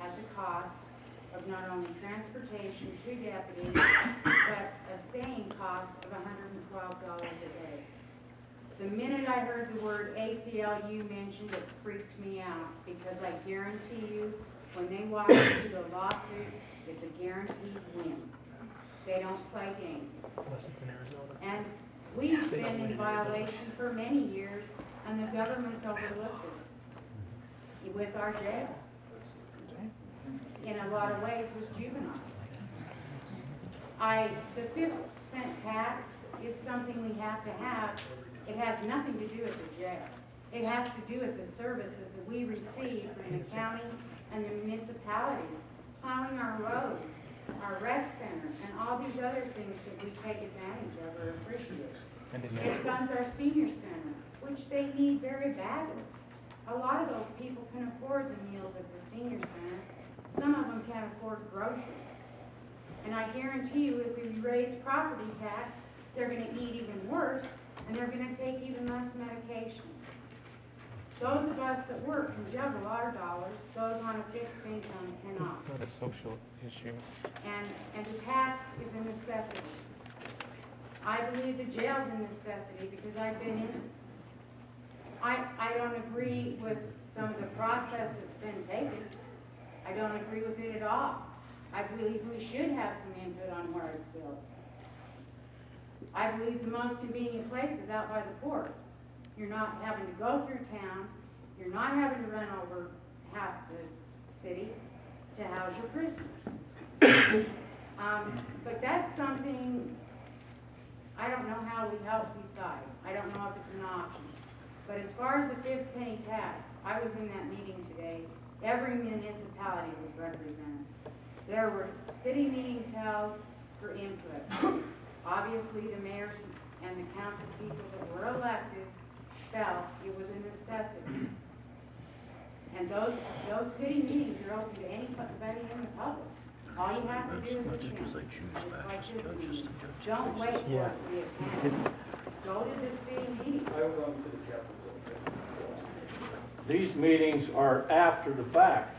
at the cost of not only transportation to deputies, but a staying cost of $112 a day. The minute I heard the word ACLU mentioned, it freaked me out, because I guarantee you, when they walk into the lawsuit, it's a guaranteed win. They don't play games. And we've been in violation for many years, and the government's overlooked us with our jail. In a lot of ways, was juvenile. The 5-cent tax is something we have to have. It has nothing to do with the jail. It has to do with the services that we receive from the county and the municipalities, plowing our roads, our rec center, and all these other things that we take advantage of or appreciate. It funds our senior center, which they need very badly. A lot of those people can afford the meals at the senior center. Some of them can't afford groceries. And I guarantee you, if we raise property tax, they're going to eat even worse, and they're going to take even less medication. Those of us that work can juggle our dollars. Those on a fixed income cannot. It's not a social issue. And the tax is a necessity. I believe the jail's a necessity because I've been in it. I don't agree with some of the process that's been taken. I don't agree with it at all. I believe we should have some input on where it's built. I believe the most convenient place is out by the port. You're not having to go through town. You're not having to run over half the city to house your prisoners. But that's something, I don't know how we help decide. I don't know if it's an option. But as far as the 5th penny tax, I was in that meeting today. Every municipality was represented. There were city meetings held for input. Obviously, the mayors and the council people that were elected felt it was a necessity. And those city meetings are open to anybody in the public. All you have to do is attend. Just like this meeting. Don't wait for it to be attended. Go to the city meeting. These meetings are after the fact.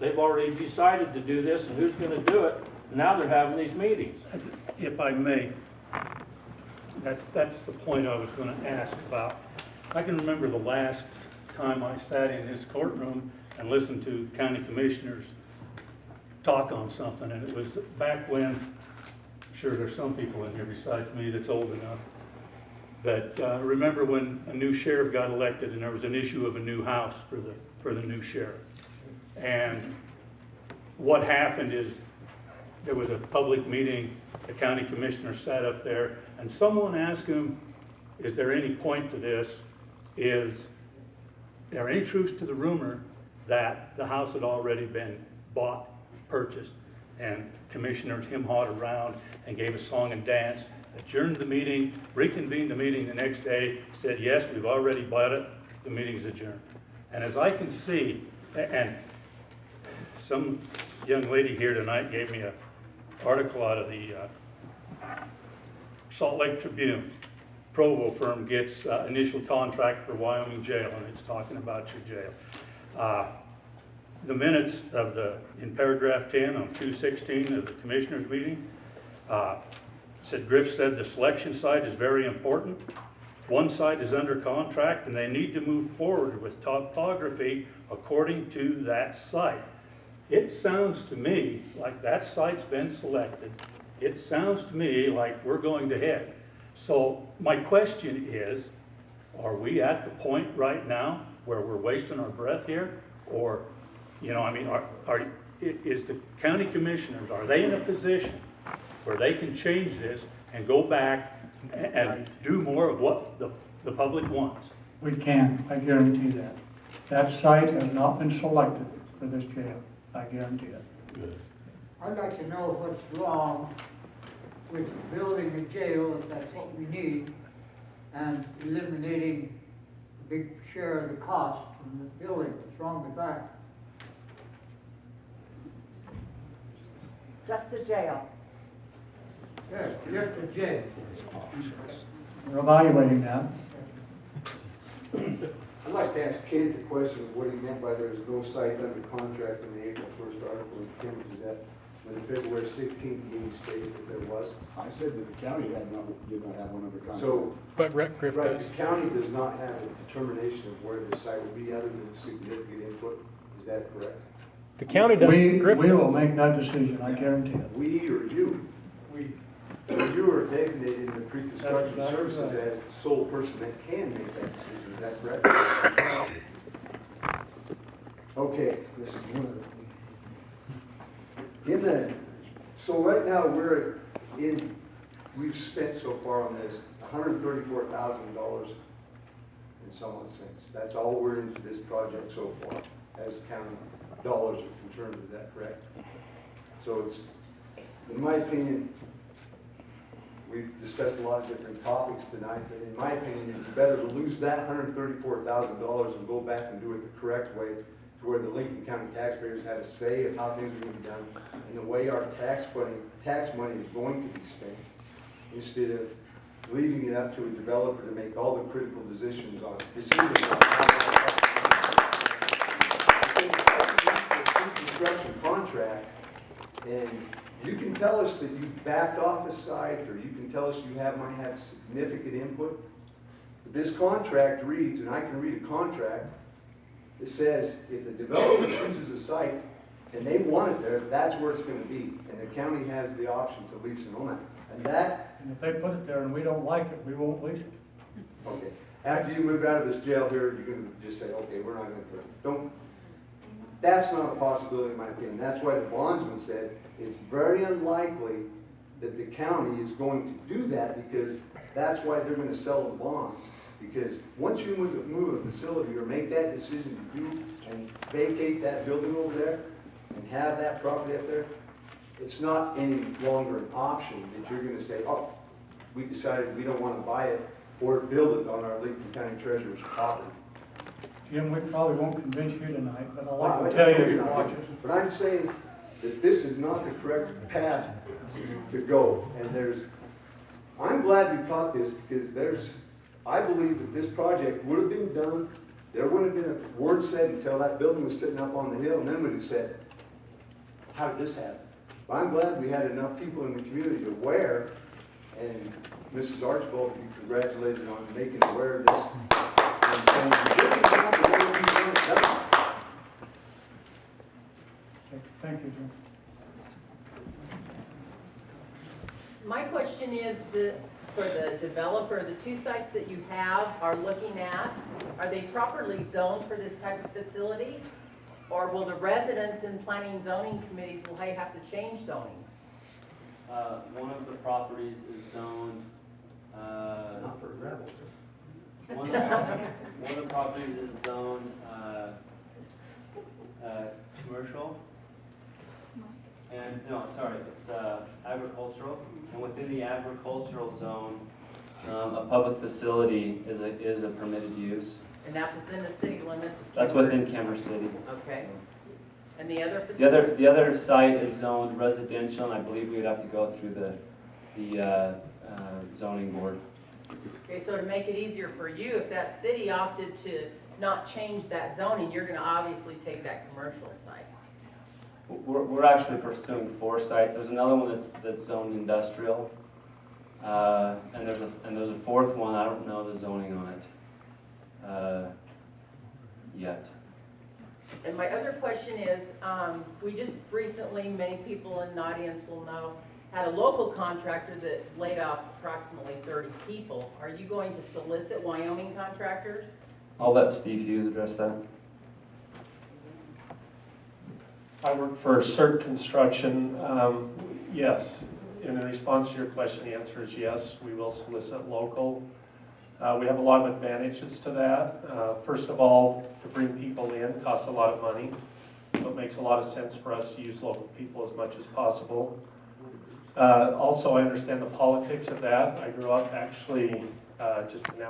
They've already decided to do this and who's going to do it. Now they're having these meetings. If I may, that's the point I was going to ask about. I can remember the last time I sat in his courtroom and listened to county commissioners talk on something, and it was back when, I'm sure there's some people in here besides me that's old enough, but remember when a new sheriff got elected and there was an issue of a new house for the new sheriff. And what happened is there was a public meeting, the county commissioner sat up there, and someone asked him, is there any point to this? Is there any truth to the rumor that the house had already been bought, purchased? And Commissioner Tim Haught around and gave a song and dance, adjourned the meeting, reconvened the meeting the next day, said, yes, we've already bought it, the meeting's adjourned. And as I can see, and some young lady here tonight gave me an article out of the Salt Lake Tribune. Provo firm gets initial contract for Wyoming jail, and it's talking about your jail. The minutes of in paragraph 10 on 2/16 of the commissioners meeting said, Griff said the selection site is very important. One site is under contract and they need to move forward with topography according to that site. It sounds to me like that site's been selected. It sounds to me like we're going to head. So my question is, are we at the point right now where we're wasting our breath here? Or, you know, I mean, is the county commissioners, are they in a position where they can change this and go back and do more of what the public wants? We can, I guarantee that. That site has not been selected for this jail, I guarantee it. Good. I'd like to know what's wrong with building a jail, if that's what we need, and eliminating a big share of the cost from the building. What's wrong with that? Just a jail. Yes, just a jail. We're evaluating that. I'd like like to ask Kent the question of what he meant by there's no site under contract in the April 1st article in Kemmerer. Is that when the February 16th meeting stated that there was? I said that the county did not have one under contract. So, But Griff right, does. the county does not have a determination of where the site will be other than significant input. Is that correct? The county does, Griff We will does. make that decision, I guarantee it. We or you? We. You are designated in the pre-construction That's exactly services right. as the sole person that can make that decision. Is that correct? Okay, listen. So right now, we've spent so far on this, $134,000 in some odd sense. That's all we're into this project so far, as county dollars are concerned. Is that correct? So it's, in my opinion, we've discussed a lot of different topics tonight, but in my opinion, it's better to lose that $134,000 and go back and do it the correct way, to where the Lincoln County taxpayers have a say of how things are going to be done, and the way our tax money is going to be spent, instead of leaving it up to a developer to make all the critical decisions on construction contract. And you can tell us that you backed off the site, or you can tell us you might have significant input. But this contract reads, and I can read a contract, it says if the developer chooses a site and they want it there, that's where it's going to be. And the county has the option to lease and own it. And if they put it there and we don't like it, we won't lease it. Okay. After you move out of this jail here, you're going to just say, okay, we're not going to put it. Don't. That's not a possibility in my opinion. That's why the bondsman said it's very unlikely that the county is going to do that, because that's why they're going to sell the bonds. Because once you move a facility or make that decision to do and vacate that building over there and have that property up there, it's not any longer an option that you're going to say, oh, we decided we don't want to buy it or build it on our Lincoln County Treasurer's property. Jim, we probably won't convince you tonight, but I'd Well, like to tell you I know to you're not, watch it. but I'm saying that this is not the correct path to go. And I'm glad we caught this, because I believe that this project would have been done, there wouldn't have been a word said until that building was sitting up on the hill, and then we'd have said, how did this happen? But I'm glad we had enough people in the community aware, and Mrs. Archibald, to be congratulated on making aware of this. And saying, this is not the way we want it done. Thank you, Jim. My question is, for the developer, the two sites that you are looking at, are they properly zoned for this type of facility? Or will the residents and planning and zoning committees, will they have to change zoning? One of the properties is zoned, Not for gravel. one of the properties is zoned, commercial. And, no, sorry, it's, agricultural. And within the agricultural zone, a public facility is a permitted use. And that's within the city limits? of That's Kemmerer? within Kemmerer City. Okay. And the other facility? The other site is zoned residential, and I believe we would have to go through the zoning board. Okay, so to make it easier for you, if that city opted to not change that zoning, you're gonna obviously take that commercial site. We're actually pursuing 4 sites. There's another one that's zoned industrial, and there's a 4th one. I don't know the zoning on it yet. And my other question is, we just recently, many people in the audience will know, had a local contractor that laid off approximately 30 people. Are you going to solicit Wyoming contractors? I'll let Steve Hughes address that. I work for CERT Construction. Yes, in response to your question, the answer is yes, we will solicit local. We have a lot of advantages to that. First of all, to bring people in costs a lot of money, so it makes a lot of sense for us to use local people as much as possible. Also, I understand the politics of that. I grew up actually just an